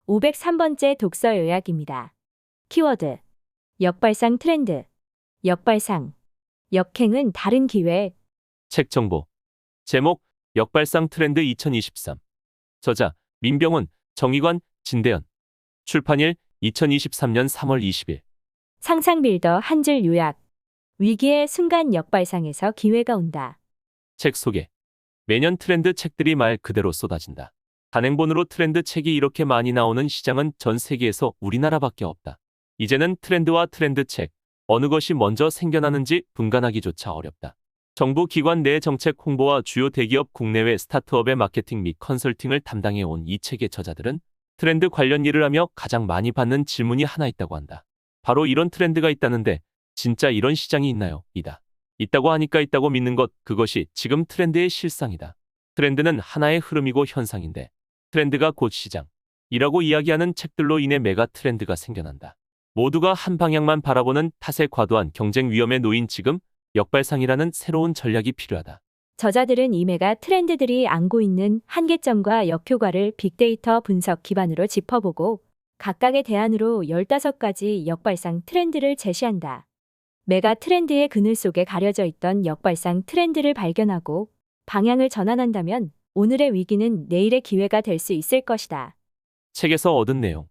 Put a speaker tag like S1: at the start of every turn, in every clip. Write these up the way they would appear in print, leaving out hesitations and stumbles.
S1: 503번째 독서 요약입니다. 키워드. 역발상 트렌드. 역발상. 역행은 다른 기회.
S2: 책 정보. 제목, 역발상 트렌드 2023. 저자, 민병훈, 정의관, 진대현. 출판일, 2023년 3월 20일.
S1: 상상 빌더 한 줄 요약. 위기의 순간 역발상에서 기회가 온다.
S2: 책 소개. 매년 트렌드 책들이 말 그대로 쏟아진다. 단행본으로 트렌드 책이 이렇게 많이 나오는 시장은 전 세계에서 우리나라밖에 없다. 이제는 트렌드와 트렌드 책, 어느 것이 먼저 생겨나는지 분간하기조차 어렵다. 정부 기관 내 정책 홍보와 주요 대기업 국내외 스타트업의 마케팅 및 컨설팅을 담당해 온 이 책의 저자들은 트렌드 관련 일을 하며 가장 많이 받는 질문이 하나 있다고 한다. 바로 이런 트렌드가 있다는데 진짜 이런 시장이 있나요? 이다. 있다고 하니까 있다고 믿는 것, 그것이 지금 트렌드의 실상이다. 트렌드는 하나의 흐름이고 현상인데 트렌드가 곧 시장이라고 이야기하는 책들로 인해 메가 트렌드가 생겨난다. 모두가 한 방향만 바라보는 탓에 과도한 경쟁 위험에 놓인 지금 역발상이라는 새로운 전략이 필요하다.
S1: 저자들은 이 메가 트렌드들이 안고 있는 한계점과 역효과를 빅데이터 분석 기반으로 짚어보고 각각의 대안으로 15가지 역발상 트렌드를 제시한다. 메가 트렌드의 그늘 속에 가려져 있던 역발상 트렌드를 발견하고 방향을 전환한다면 오늘의 위기는 내일의 기회가 될 수 있을 것이다.
S2: 책에서 얻은 내용.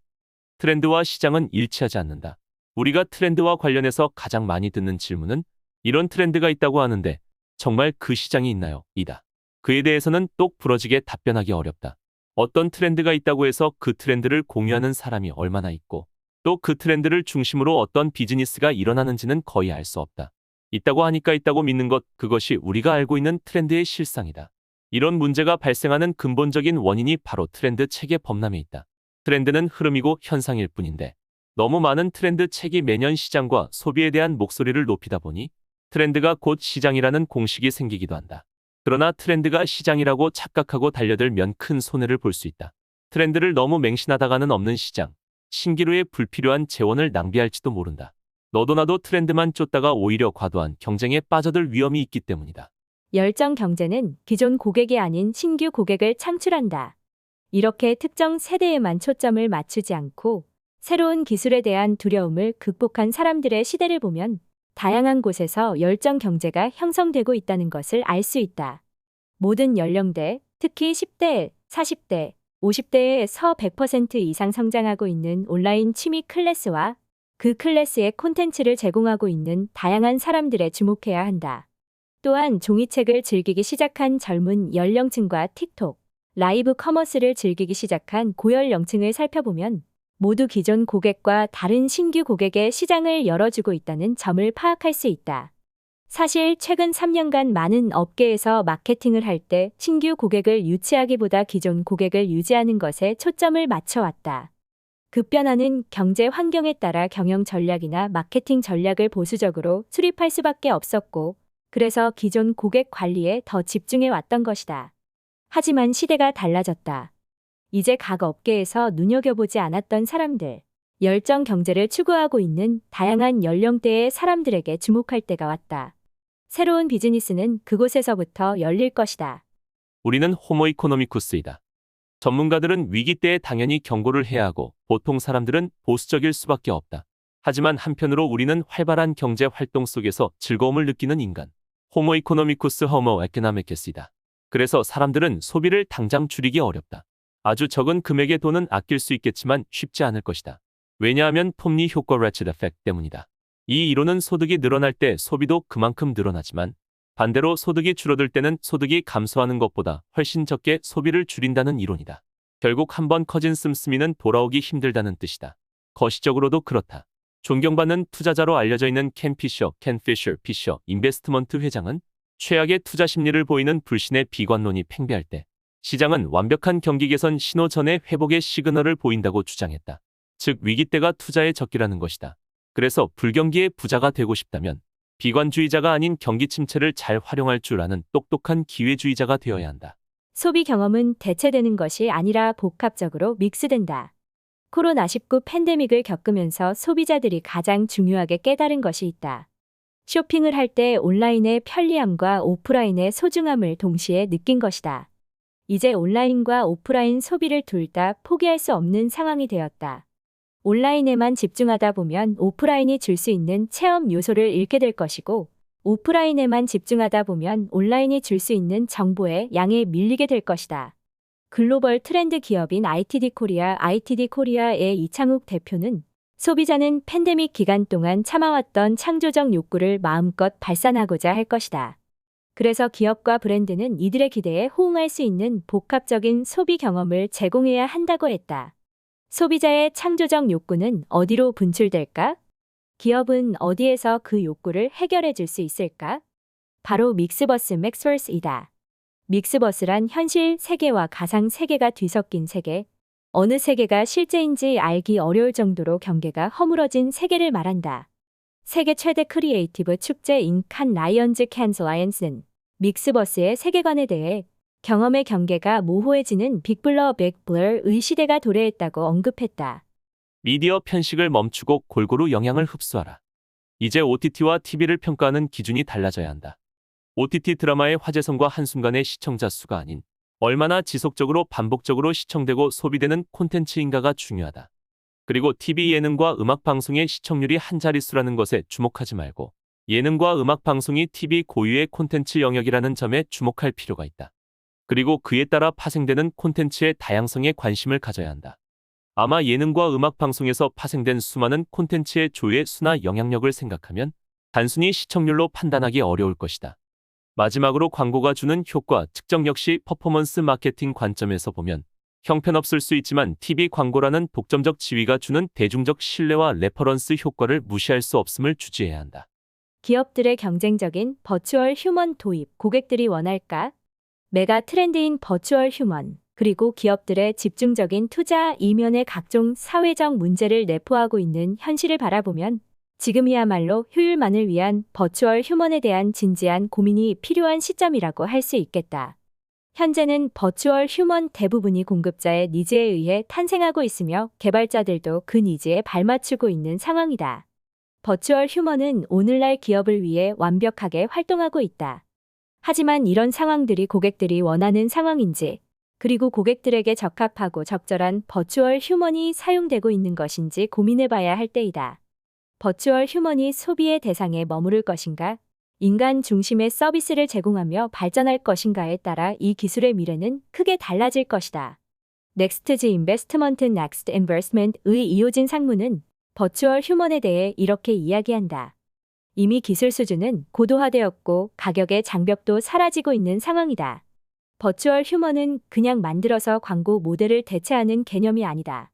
S2: 트렌드와 시장은 일치하지 않는다. 우리가 트렌드와 관련해서 가장 많이 듣는 질문은 이런 트렌드가 있다고 하는데 정말 그 시장이 있나요? 이다. 그에 대해서는 똑 부러지게 답변하기 어렵다. 어떤 트렌드가 있다고 해서 그 트렌드를 공유하는 사람이 얼마나 있고 또 그 트렌드를 중심으로 어떤 비즈니스가 일어나는지는 거의 알 수 없다. 있다고 하니까 있다고 믿는 것, 그것이 우리가 알고 있는 트렌드의 실상이다. 이런 문제가 발생하는 근본적인 원인이 바로 트렌드 책의 범람에 있다. 트렌드는 흐름이고 현상일 뿐인데 너무 많은 트렌드 책이 매년 시장과 소비에 대한 목소리를 높이다 보니 트렌드가 곧 시장이라는 공식이 생기기도 한다. 그러나 트렌드가 시장이라고 착각하고 달려들면 큰 손해를 볼 수 있다. 트렌드를 너무 맹신하다가는 없는 시장, 신기루에 불필요한 재원을 낭비할지도 모른다. 너도 나도 트렌드만 쫓다가 오히려 과도한 경쟁에 빠져들 위험이 있기 때문이다.
S1: 열정 경제는 기존 고객이 아닌 신규 고객을 창출한다. 이렇게 특정 세대에만 초점을 맞추지 않고 새로운 기술에 대한 두려움을 극복한 사람들의 시대를 보면 다양한 곳에서 열정 경제가 형성되고 있다는 것을 알 수 있다. 모든 연령대, 특히 10대, 40대, 50대에서 100% 이상 성장하고 있는 온라인 취미 클래스와 그 클래스의 콘텐츠를 제공하고 있는 다양한 사람들에 주목해야 한다. 또한 종이책을 즐기기 시작한 젊은 연령층과 틱톡, 라이브 커머스를 즐기기 시작한 고연령층을 살펴보면 모두 기존 고객과 다른 신규 고객의 시장을 열어주고 있다는 점을 파악할 수 있다. 사실 최근 3년간 많은 업계에서 마케팅을 할 때 신규 고객을 유치하기보다 기존 고객을 유지하는 것에 초점을 맞춰왔다. 급변하는 경제 환경에 따라 경영 전략이나 마케팅 전략을 보수적으로 수립할 수밖에 없었고, 그래서 기존 고객 관리에 더 집중해 왔던 것이다. 하지만 시대가 달라졌다. 이제 각 업계에서 눈여겨보지 않았던 사람들, 열정 경제를 추구하고 있는 다양한 연령대의 사람들에게 주목할 때가 왔다. 새로운 비즈니스는 그곳에서부터 열릴 것이다.
S2: 우리는 호모 이코노미쿠스이다. 전문가들은 위기 때에 당연히 경고를 해야 하고 보통 사람들은 보수적일 수밖에 없다. 하지만 한편으로 우리는 활발한 경제 활동 속에서 즐거움을 느끼는 인간. 호모 이코노미쿠스 호모 에코노미쿠스이다. 그래서 사람들은 소비를 당장 줄이기 어렵다. 아주 적은 금액의 돈은 아낄 수 있겠지만 쉽지 않을 것이다. 왜냐하면 톱니 효과 레치드 에펙트 때문이다. 이 이론은 소득이 늘어날 때 소비도 그만큼 늘어나지만 반대로 소득이 줄어들 때는 소득이 감소하는 것보다 훨씬 적게 소비를 줄인다는 이론이다. 결국 한번 커진 씀씀이는 돌아오기 힘들다는 뜻이다. 거시적으로도 그렇다. 존경받는 투자자로 알려져 있는 켄 피셔 인베스트먼트 회장은 최악의 투자 심리를 보이는 불신의 비관론이 팽배할 때 시장은 완벽한 경기 개선 신호 전에 회복의 시그널을 보인다고 주장했다. 즉 위기 때가 투자의 적기라는 것이다. 그래서 불경기의 부자가 되고 싶다면 비관주의자가 아닌 경기 침체를 잘 활용할 줄 아는 똑똑한 기회주의자가 되어야 한다.
S1: 소비 경험은 대체되는 것이 아니라 복합적으로 믹스된다. 코로나19 팬데믹을 겪으면서 소비자들이 가장 중요하게 깨달은 것이 있다. 쇼핑을 할 때 온라인의 편리함과 오프라인의 소중함을 동시에 느낀 것이다. 이제 온라인과 오프라인 소비를 둘 다 포기할 수 없는 상황이 되었다. 온라인에만 집중하다 보면 오프라인이 줄 수 있는 체험 요소를 잃게 될 것이고, 오프라인에만 집중하다 보면 온라인이 줄 수 있는 정보의 양에 밀리게 될 것이다. 글로벌 트렌드 기업인 ITD 코리아의 이창욱 대표는 소비자는 팬데믹 기간 동안 참아왔던 창조적 욕구를 마음껏 발산하고자 할 것이다. 그래서 기업과 브랜드는 이들의 기대에 호응할 수 있는 복합적인 소비 경험을 제공해야 한다고 했다. 소비자의 창조적 욕구는 어디로 분출될까? 기업은 어디에서 그 욕구를 해결해 줄 수 있을까? 바로 믹스버스이다. 믹스버스란 현실 세계와 가상 세계가 뒤섞인 세계, 어느 세계가 실제인지 알기 어려울 정도로 경계가 허물어진 세계를 말한다. 세계 최대 크리에이티브 축제인 칸 라이언즈 캔스 라이언스는 믹스버스의 세계관에 대해 경험의 경계가 모호해지는 빅블러의 시대가 도래했다고 언급했다.
S2: 미디어 편식을 멈추고 골고루 영향을 흡수하라. 이제 OTT와 TV를 평가하는 기준이 달라져야 한다. OTT 드라마의 화제성과 한순간의 시청자 수가 아닌 얼마나 지속적으로 반복적으로 시청되고 소비되는 콘텐츠인가가 중요하다. 그리고 TV 예능과 음악 방송의 시청률이 한 자릿수라는 것에 주목하지 말고 예능과 음악 방송이 TV 고유의 콘텐츠 영역이라는 점에 주목할 필요가 있다. 그리고 그에 따라 파생되는 콘텐츠의 다양성에 관심을 가져야 한다. 아마 예능과 음악 방송에서 파생된 수많은 콘텐츠의 조회 수나 영향력을 생각하면 단순히 시청률로 판단하기 어려울 것이다. 마지막으로 광고가 주는 효과 측정 역시 퍼포먼스 마케팅 관점에서 보면 형편없을 수 있지만 TV 광고라는 독점적 지위가 주는 대중적 신뢰와 레퍼런스 효과를 무시할 수 없음을 주지해야 한다.
S1: 기업들의 경쟁적인 버추얼 휴먼 도입, 고객들이 원할까? 메가 트렌드인 버추얼 휴먼, 그리고 기업들의 집중적인 투자 이면의 각종 사회적 문제를 내포하고 있는 현실을 바라보면 지금이야말로 효율만을 위한 버추얼 휴먼에 대한 진지한 고민이 필요한 시점이라고 할 수 있겠다. 현재는 버추얼 휴먼 대부분이 공급자의 니즈에 의해 탄생하고 있으며 개발자들도 그 니즈에 발맞추고 있는 상황이다. 버추얼 휴먼은 오늘날 기업을 위해 완벽하게 활동하고 있다. 하지만 이런 상황들이 고객들이 원하는 상황인지, 그리고 고객들에게 적합하고 적절한 버추얼 휴먼이 사용되고 있는 것인지 고민해봐야 할 때이다. 버추얼 휴먼이 소비의 대상에 머무를 것인가, 인간 중심의 서비스를 제공하며 발전할 것인가에 따라 이 기술의 미래는 크게 달라질 것이다. 넥스트즈 인베스트먼트 넥스트 인베스트먼트의 이호진 상무는 버추얼 휴먼에 대해 이렇게 이야기한다. 이미 기술 수준은 고도화되었고 가격의 장벽도 사라지고 있는 상황이다. 버추얼 휴먼은 그냥 만들어서 광고 모델을 대체하는 개념이 아니다.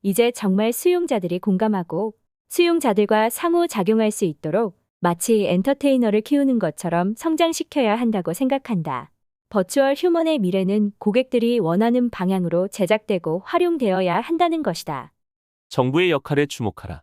S1: 이제 정말 수용자들이 공감하고 수용자들과 상호작용할 수 있도록 마치 엔터테이너를 키우는 것처럼 성장시켜야 한다고 생각한다. 버추얼 휴먼의 미래는 고객들이 원하는 방향으로 제작되고 활용되어야 한다는 것이다.
S2: 정부의 역할에 주목하라.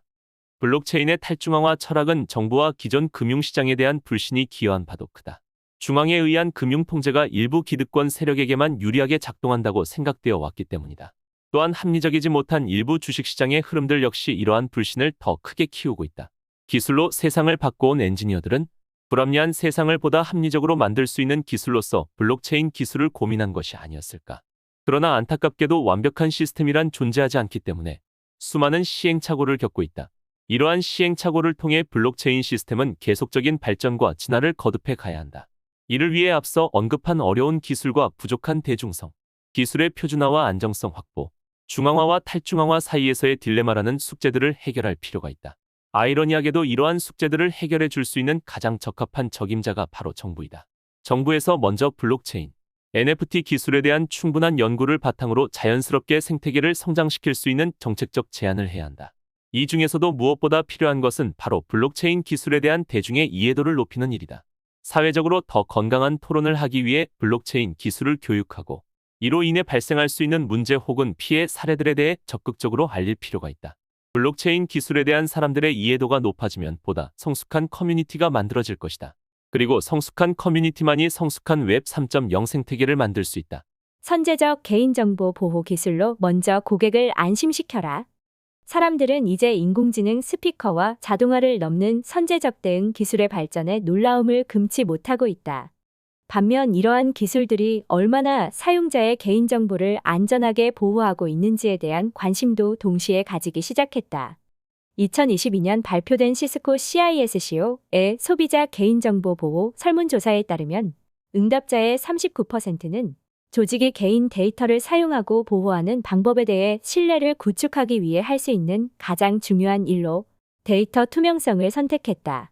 S2: 블록체인의 탈중앙화 철학은 정부와 기존 금융시장에 대한 불신이 기여한 바도 크다. 중앙에 의한 금융통제가 일부 기득권 세력에게만 유리하게 작동한다고 생각되어 왔기 때문이다. 또한 합리적이지 못한 일부 주식시장의 흐름들 역시 이러한 불신을 더 크게 키우고 있다. 기술로 세상을 바꿔온 엔지니어들은 불합리한 세상을 보다 합리적으로 만들 수 있는 기술로서 블록체인 기술을 고민한 것이 아니었을까. 그러나 안타깝게도 완벽한 시스템이란 존재하지 않기 때문에 수많은 시행착오를 겪고 있다. 이러한 시행착오를 통해 블록체인 시스템은 계속적인 발전과 진화를 거듭해 가야 한다. 이를 위해 앞서 언급한 어려운 기술과 부족한 대중성, 기술의 표준화와 안정성 확보, 중앙화와 탈중앙화 사이에서의 딜레마라는 숙제들을 해결할 필요가 있다. 아이러니하게도 이러한 숙제들을 해결해 줄 수 있는 가장 적합한 적임자가 바로 정부이다. 정부에서 먼저 블록체인, NFT 기술에 대한 충분한 연구를 바탕으로 자연스럽게 생태계를 성장시킬 수 있는 정책적 제안을 해야 한다. 이 중에서도 무엇보다 필요한 것은 바로 블록체인 기술에 대한 대중의 이해도를 높이는 일이다. 사회적으로 더 건강한 토론을 하기 위해 블록체인 기술을 교육하고 이로 인해 발생할 수 있는 문제 혹은 피해 사례들에 대해 적극적으로 알릴 필요가 있다. 블록체인 기술에 대한 사람들의 이해도가 높아지면 보다 성숙한 커뮤니티가 만들어질 것이다. 그리고 성숙한 커뮤니티만이 성숙한 웹 3.0 생태계를 만들 수 있다.
S1: 선제적 개인정보 보호 기술로 먼저 고객을 안심시켜라. 사람들은 이제 인공지능 스피커와 자동화를 넘는 선제적 대응 기술의 발전에 놀라움을 금치 못하고 있다. 반면 이러한 기술들이 얼마나 사용자의 개인정보를 안전하게 보호하고 있는지에 대한 관심도 동시에 가지기 시작했다. 2022년 발표된 시스코 CISCO의 소비자 개인정보 보호 설문조사에 따르면 응답자의 39%는 조직이 개인 데이터를 사용하고 보호하는 방법에 대해 신뢰를 구축하기 위해 할 수 있는 가장 중요한 일로 데이터 투명성을 선택했다.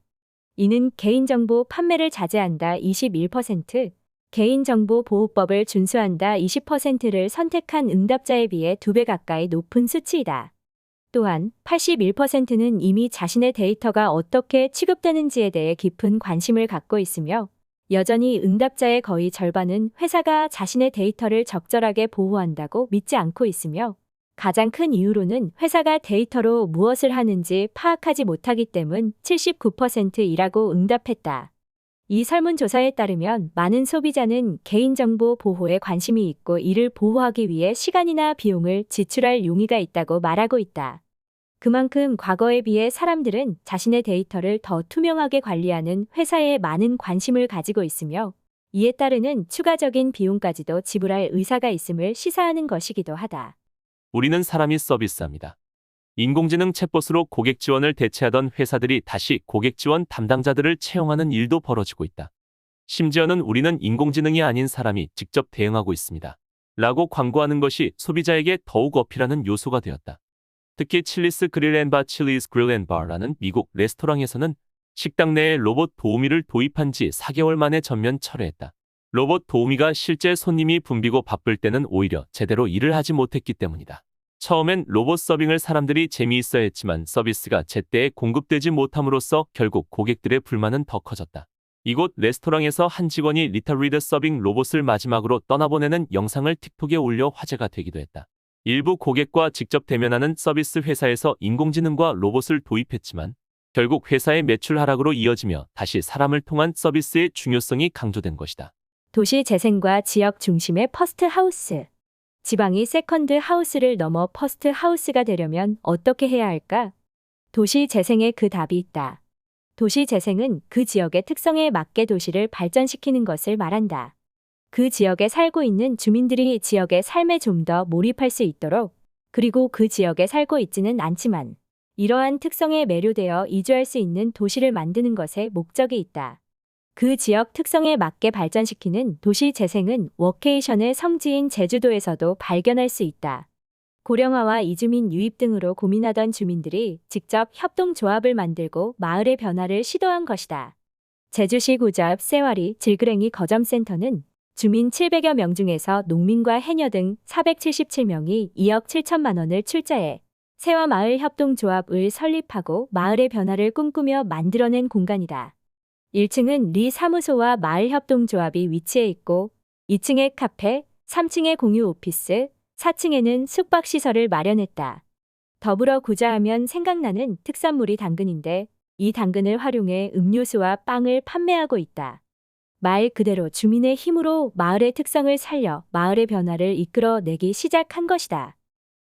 S1: 이는 개인정보 판매를 자제한다 21%, 개인정보 보호법을 준수한다 20%를 선택한 응답자에 비해 2배 가까이 높은 수치이다. 또한 81%는 이미 자신의 데이터가 어떻게 취급되는지에 대해 깊은 관심을 갖고 있으며 여전히 응답자의 거의 절반은 회사가 자신의 데이터를 적절하게 보호한다고 믿지 않고 있으며 가장 큰 이유로는 회사가 데이터로 무엇을 하는지 파악하지 못하기 때문 79%이라고 응답했다. 이 설문조사에 따르면 많은 소비자는 개인정보 보호에 관심이 있고 이를 보호하기 위해 시간이나 비용을 지출할 용의가 있다고 말하고 있다. 그만큼 과거에 비해 사람들은 자신의 데이터를 더 투명하게 관리하는 회사에 많은 관심을 가지고 있으며 이에 따르는 추가적인 비용까지도 지불할 의사가 있음을 시사하는 것이기도 하다.
S2: 우리는 사람이 서비스합니다. 인공지능 챗봇으로 고객 지원을 대체하던 회사들이 다시 고객 지원 담당자들을 채용하는 일도 벌어지고 있다. 심지어는 우리는 인공지능이 아닌 사람이 직접 대응하고 있습니다. 라고 광고하는 것이 소비자에게 더욱 어필하는 요소가 되었다. 특히 칠리스 그릴 앤 바 칠리스 그릴 앤 바라는 미국 레스토랑에서는 식당 내에 로봇 도우미를 도입한 지 4개월 만에 전면 철회했다. 로봇 도우미가 실제 손님이 붐비고 바쁠 때는 오히려 제대로 일을 하지 못했기 때문이다. 처음엔 로봇 서빙을 사람들이 재미있어 했지만 서비스가 제때에 공급되지 못함으로써 결국 고객들의 불만은 더 커졌다. 이곳 레스토랑에서 한 직원이 리타 리드 서빙 로봇을 마지막으로 떠나보내는 영상을 틱톡에 올려 화제가 되기도 했다. 일부 고객과 직접 대면하는 서비스 회사에서 인공지능과 로봇을 도입했지만 결국 회사의 매출 하락으로 이어지며 다시 사람을 통한 서비스의 중요성이 강조된 것이다.
S1: 도시 재생과 지역 중심의 퍼스트 하우스. 지방이 세컨드 하우스를 넘어 퍼스트 하우스가 되려면 어떻게 해야 할까? 도시 재생에 그 답이 있다. 도시 재생은 그 지역의 특성에 맞게 도시를 발전시키는 것을 말한다. 그 지역에 살고 있는 주민들이 지역의 삶에 좀 더 몰입할 수 있도록, 그리고 그 지역에 살고 있지는 않지만 이러한 특성에 매료되어 이주할 수 있는 도시를 만드는 것에 목적이 있다. 그 지역 특성에 맞게 발전시키는 도시 재생은 워케이션의 성지인 제주도에서도 발견할 수 있다. 고령화와 이주민 유입 등으로 고민하던 주민들이 직접 협동조합을 만들고 마을의 변화를 시도한 것이다. 제주시 구좌읍 세와리 질그랭이 거점센터는 주민 700여 명 중에서 농민과 해녀 등 477명이 2억 7천만 원을 출자해 세와마을 협동조합을 설립하고 마을의 변화를 꿈꾸며 만들어낸 공간이다. 1층은 리 사무소와 마을협동조합이 위치해 있고 2층에 카페, 3층에 공유 오피스, 4층에는 숙박시설을 마련했다. 더불어 구좌하면 생각나는 특산물이 당근인데 이 당근을 활용해 음료수와 빵을 판매하고 있다. 말 그대로 주민의 힘으로 마을의 특성을 살려 마을의 변화를 이끌어내기 시작한 것이다.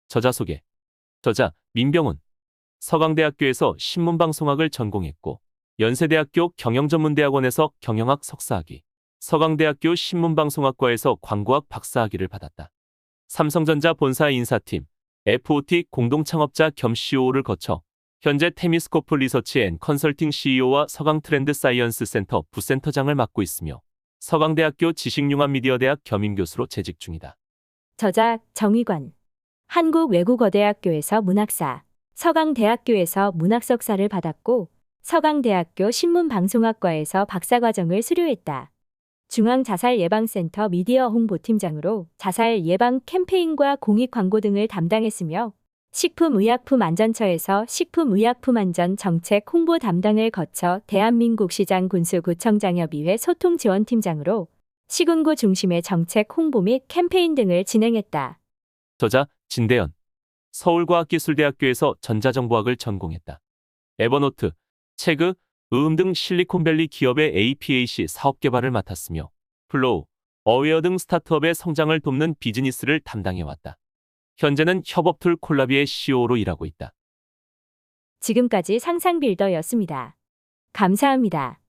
S2: 저자 소개. 저자 민병훈. 서강대학교에서 신문방송학을 전공했고 연세대학교 경영전문대학원에서 경영학 석사학위, 서강대학교 신문방송학과에서 광고학 박사학위를 받았다. 삼성전자 본사 인사팀, FOT 공동창업자 겸 COO를 거쳐 현재 테미스코프 리서치 앤 컨설팅 CEO와 서강 트렌드 사이언스 센터 부센터장을 맡고 있으며 서강대학교 지식융합미디어대학 겸임교수로 재직 중이다.
S1: 저자 정의관. 한국외국어대학교에서 문학사, 서강대학교에서 문학석사를 받았고 서강대학교 신문방송학과에서 박사과정을 수료했다. 중앙자살예방센터 미디어 홍보팀장으로 자살 예방 캠페인과 공익광고 등을 담당했으며 식품의약품안전처에서 식품의약품안전 정책 홍보 담당을 거쳐 대한민국 시장군수구청장협의회 소통지원팀장으로 시군구 중심의 정책 홍보 및 캠페인 등을 진행했다.
S2: 저자 진대현. 서울과학기술대학교에서 전자정보학을 전공했다. 에버노트, 체그, 으음 등 실리콘밸리 기업의 APAC 사업 개발을 맡았으며 플로우, 어웨어 등 스타트업의 성장을 돕는 비즈니스를 담당해왔다. 현재는 협업툴 콜라비의 CEO로 일하고 있다.
S1: 지금까지 상상빌더였습니다. 감사합니다.